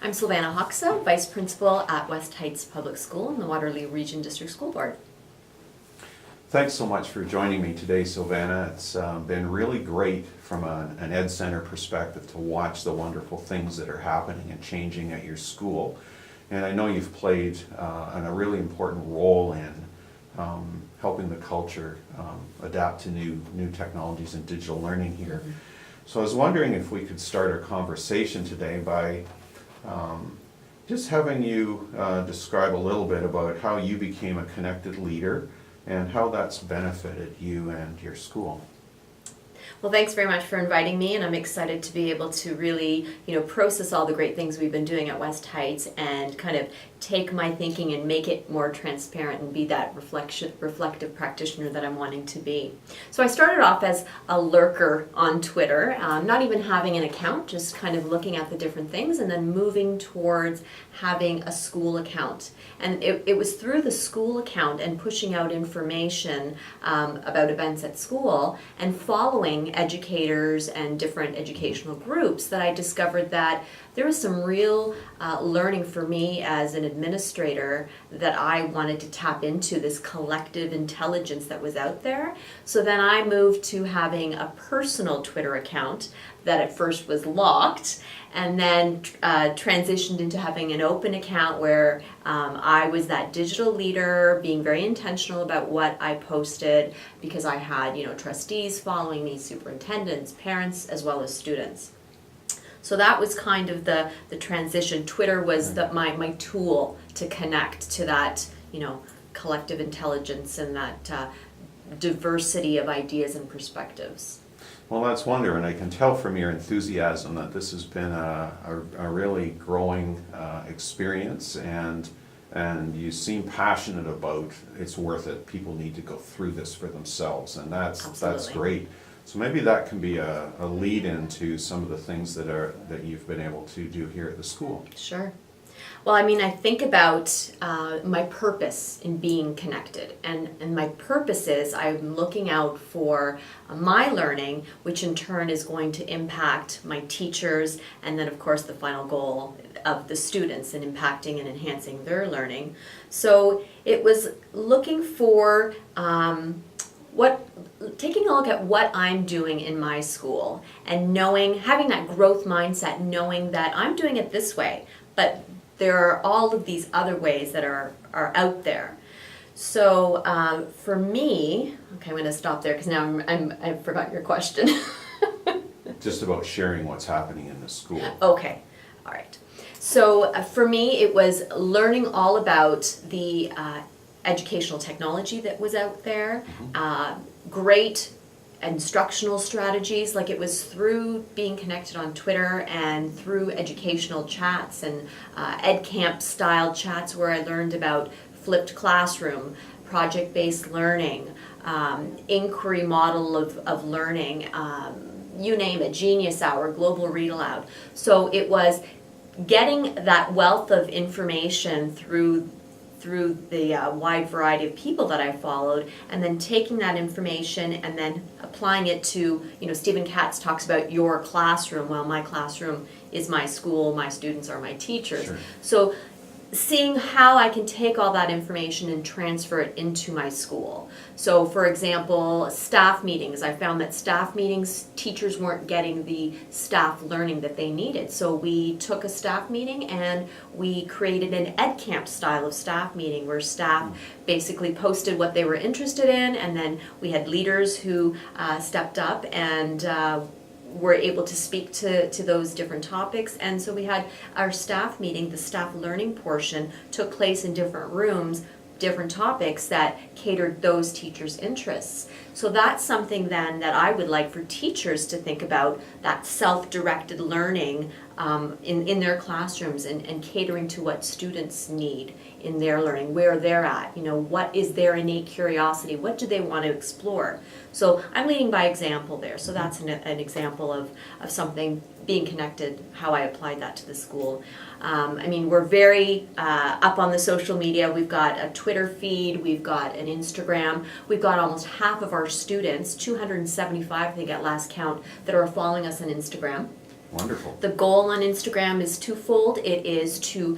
I'm Silvana Hoxha, Vice Principal at West Heights Public School in the Waterloo Region District School Board. Thanks so much for joining me today, Silvana. It's been really great from an Ed Center perspective to watch the wonderful things that are happening and changing at your school. And I know you've played a really important role in helping the culture adapt to new technologies and digital learning here. Mm-hmm. So I was wondering if we could start our conversation today by just having you describe a little bit about how you became a connected leader and how that's benefited you and your school. Well, thanks very much for inviting me, and I'm excited to be able to really, process all the great things we've been doing at West Heights and kind of take my thinking and make it more transparent and be that reflective practitioner that I'm wanting to be. So I started off as a lurker on Twitter, not even having an account, just kind of looking at the different things and then moving towards having a school account. And it was through the school account and pushing out information about events at school and following educators and different educational groups that I discovered that there was some real learning for me as an administrator that I wanted to tap into, this collective intelligence that was out there. So then I moved to having a personal Twitter account that at first was locked, and then transitioned into having an open account where I was that digital leader, being very intentional about what I posted, because I had trustees following me, superintendents, parents, as well as students. So that was kind of the transition. Twitter was my tool to connect to that collective intelligence and that diversity of ideas and perspectives. Well, that's wonderful, and I can tell from your enthusiasm that this has been a really growing experience, and you seem passionate about it's worth it. People need to go through this for themselves, and that's great. So maybe that can be a lead into some of the things that you've been able to do here at the school. Sure. Well, I think about my purpose in being connected, and my purpose is I'm looking out for my learning, which in turn is going to impact my teachers, and then of course the final goal of the students in impacting and enhancing their learning. So it was looking for taking a look at what I'm doing in my school and having that growth mindset, knowing that I'm doing it this way, but there are all of these other ways that are out there. So for me, okay, I'm going to stop there because now I forgot your question. Just about sharing what's happening in the school. Okay, all right. So for me, it was learning all about the educational technology that was out there, great instructional strategies. Like, it was through being connected on Twitter and through educational chats and EdCamp style chats where I learned about flipped classroom, project-based learning, inquiry model of learning, you name it, Genius Hour, Global Read Aloud. So it was getting that wealth of information through the wide variety of people that I followed, and then taking that information and then applying it to, Stephen Katz talks about your classroom. Well, my classroom is my school, my students are my teachers. Sure. So seeing how I can take all that information and transfer it into my school. So for example, staff meetings. I found that staff meetings, teachers weren't getting the staff learning that they needed. So we took a staff meeting and we created an EdCamp style of staff meeting where staff basically posted what they were interested in, and then we had leaders who stepped up and were able to speak to those different topics. And so we had our staff meeting, the staff learning portion took place in different rooms, different topics that catered those teachers' interests. So that's something then that I would like for teachers to think about, that self-directed learning in their classrooms and catering to what students need in their learning, where they're at, what is their innate curiosity, what do they want to explore. So I'm leading by example there. So that's an example of something being connected, how I applied that to the school. We're very up on the social media. We've got a Twitter feed, we've got an Instagram, we've got almost half of our students, 275 I think at last count, that are following us on Instagram. Wonderful. The goal on Instagram is twofold. It is to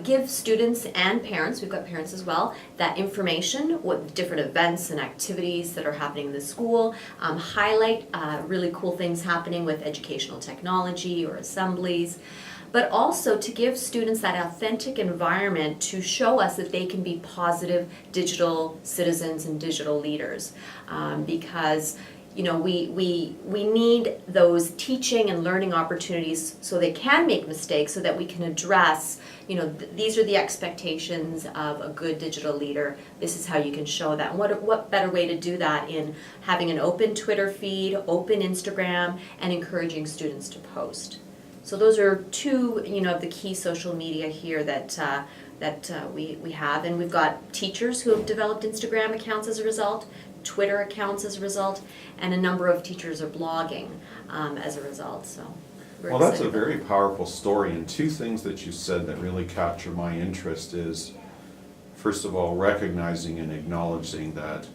give students and parents, we've got parents as well, that information, what different events and activities that are happening in the school, highlight really cool things happening with educational technology or assemblies, but also to give students that authentic environment to show us that they can be positive digital citizens and digital leaders. Because we need those teaching and learning opportunities so they can make mistakes, so that we can address, these are the expectations of a good digital leader. This is how you can show that. And what better way to do that in having an open Twitter feed, open Instagram, and encouraging students to post. So those are two, of the key social media here that we have. And we've got teachers who have developed Instagram accounts as a result, Twitter accounts as a result, and a number of teachers are blogging as a result. So well, that's a very powerful story, and two things that you said that really capture my interest is, first of all, recognizing and acknowledging that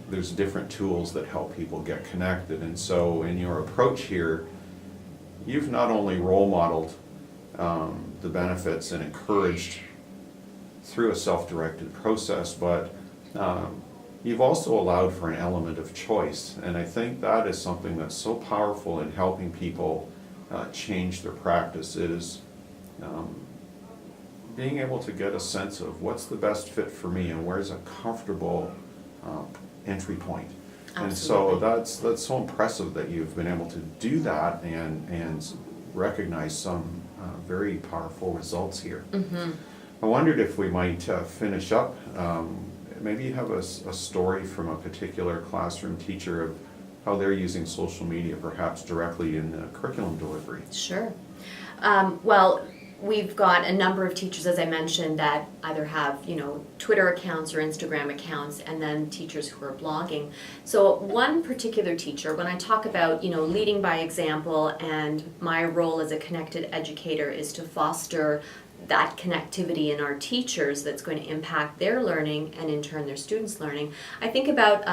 there's different tools that help people get connected. And so in your approach here, you've not only role modeled the benefits and encouraged through a self-directed process, but you've also allowed for an element of choice. And I think that is something that's so powerful in helping people change their practice, is being able to get a sense of what's the best fit for me and where's a comfortable entry point. Absolutely. And so that's so impressive that you've been able to do that and recognize some very powerful results here. Mm-hmm. I wondered if we might finish up. Maybe you have a story from a particular classroom teacher of how they're using social media, perhaps directly in curriculum delivery. Sure. Well, we've got a number of teachers, as I mentioned, that either have, Twitter accounts or Instagram accounts, and then teachers who are blogging. So one particular teacher, when I talk about, leading by example, and my role as a connected educator is to foster that connectivity in our teachers that's going to impact their learning and in turn their students' learning. I think about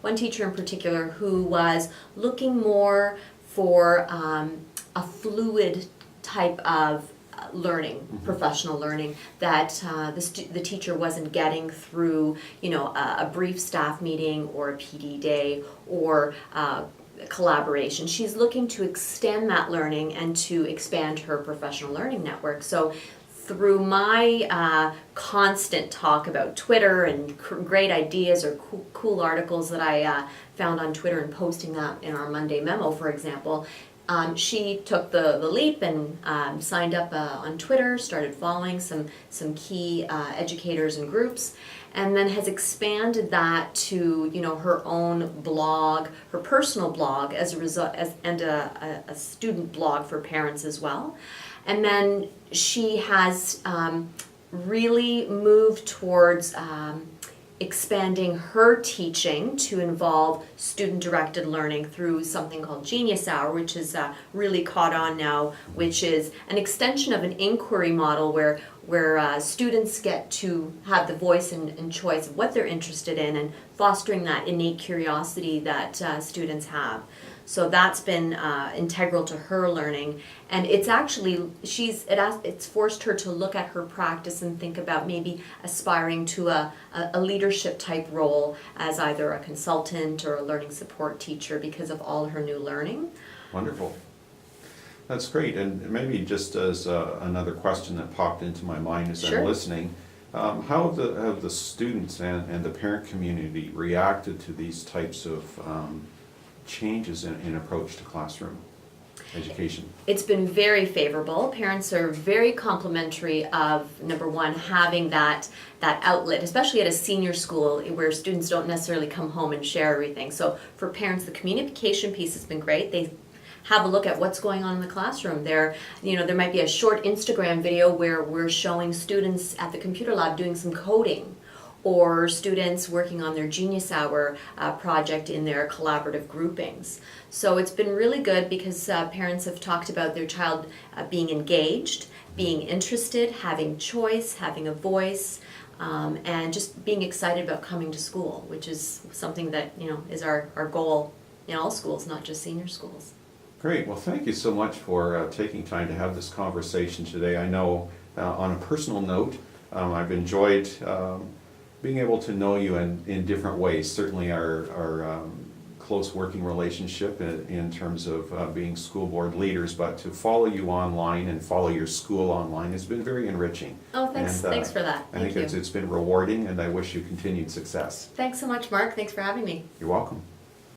one teacher in particular who was looking more for a fluid type of learning, professional learning, that the teacher wasn't getting through, a brief staff meeting or a PD day or collaboration. She's looking to extend that learning and to expand her professional learning network. So through my constant talk about Twitter and great ideas or cool articles that I found on Twitter and posting that in our Monday memo, for example, she took the leap and signed up on Twitter, started following some key educators and groups, and then has expanded that to her own blog, her personal blog as a result, and a student blog for parents as well. And then she has really moved towards expanding her teaching to involve student-directed learning through something called Genius Hour, which is really caught on now, which is an extension of an inquiry model where students get to have the voice and choice of what they're interested in, and fostering that innate curiosity that students have. So that's been integral to her learning, and it's actually it's forced her to look at her practice and think about maybe aspiring to a leadership type role as either a consultant or a learning support teacher because of all her new learning. Wonderful. That's great. And maybe just as another question that popped into my mind as Sure. I'm listening, how have the students and the parent community reacted to these types of changes in approach to classroom education? It's been very favorable. Parents are very complimentary of, number one, having that outlet, especially at a senior school where students don't necessarily come home and share everything. So for parents, the communication piece has been great. They have a look at what's going on in the classroom. There might be a short Instagram video where we're showing students at the computer lab doing some coding, or students working on their Genius Hour project in their collaborative groupings. So it's been really good because parents have talked about their child being engaged, being interested, having choice, having a voice, and just being excited about coming to school, which is something that is our goal in all schools, not just senior schools. Great. Well, thank you so much for taking time to have this conversation today. I know on a personal note, I've enjoyed being able to know you in different ways. Certainly our close working relationship in terms of being school board leaders, but to follow you online and follow your school online has been very enriching. Oh, thanks. And, Thanks for that. I think Thank you. it's been rewarding, and I wish you continued success. Thanks so much, Mark. Thanks for having me. You're welcome.